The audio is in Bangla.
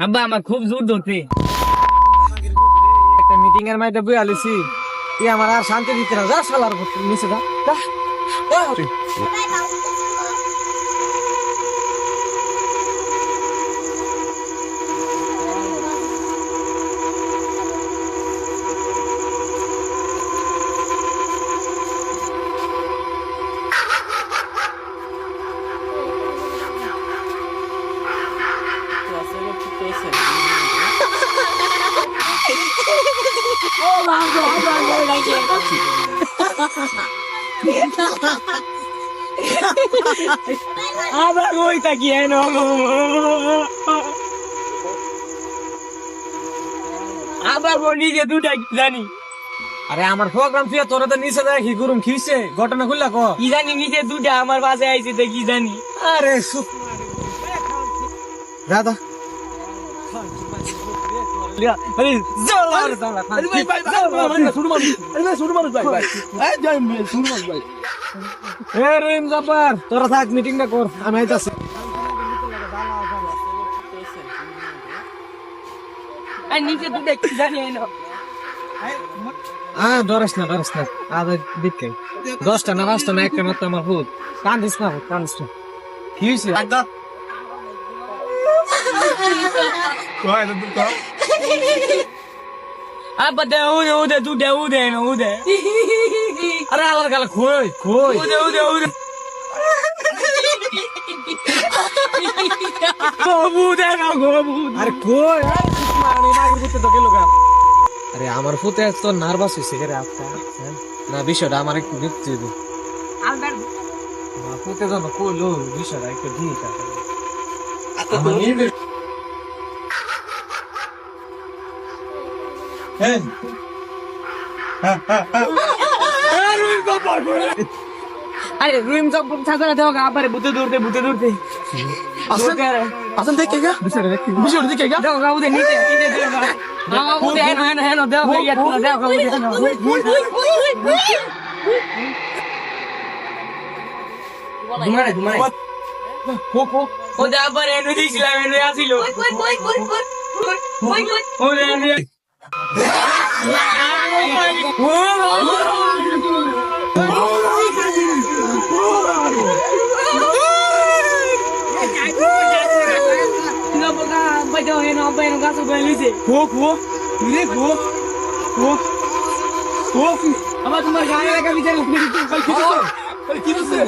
আব্বা আমার খুব জোর ধরছে। একটা মিটিং এর মাইতে বই আলিছি তুই আমার আর শান্তি দিতে না যা শালার নিচে যা আবার ওই তাকিয়ে আবার ও নিজে দুটা জানি আরে আমার প্রোগ্রাম তুই তোরা তো নিচে যায় কি করুম খিসে ঘটনা খুললা ক কি জানি নিজে দুটা আমার পাশে আইছে তো কি জানি। আরে দাদা তোরা থাক মিটিংটা কর আমি আইতাছি নিজে দুটা কি জানি ডরিস না আবার দিকে 10টা না 5টা না একটা মাত্র আমার ভূত কান্দিস না কি হয়েছে আব্বা দে উদে দুটা উদে আরে আলার গালা খই উদে আরে কই মাগের ভূতে তো গেল গা আরে আমার ভূতে তো নার্ভাস হইছে রে আপকা না বিষয়টা আমার একটু দেখতে দিবি ভূতে তো কইলো বিষয়টা একটু দিটা अरे रूम सब साजरा देगा আবার ভূতে দৌড়তে আসেন দেখেগা বিষয়টা দেখেগা দেওগা উদে নিচে দেওগা উদে হেন দেওগা দেওগা উদে ঘুমারে ওদে আবার এনে দিছিলাম এনে আসিল ওদে এনে আমার তোমার গায়ে লাগা বিচার কি বলছে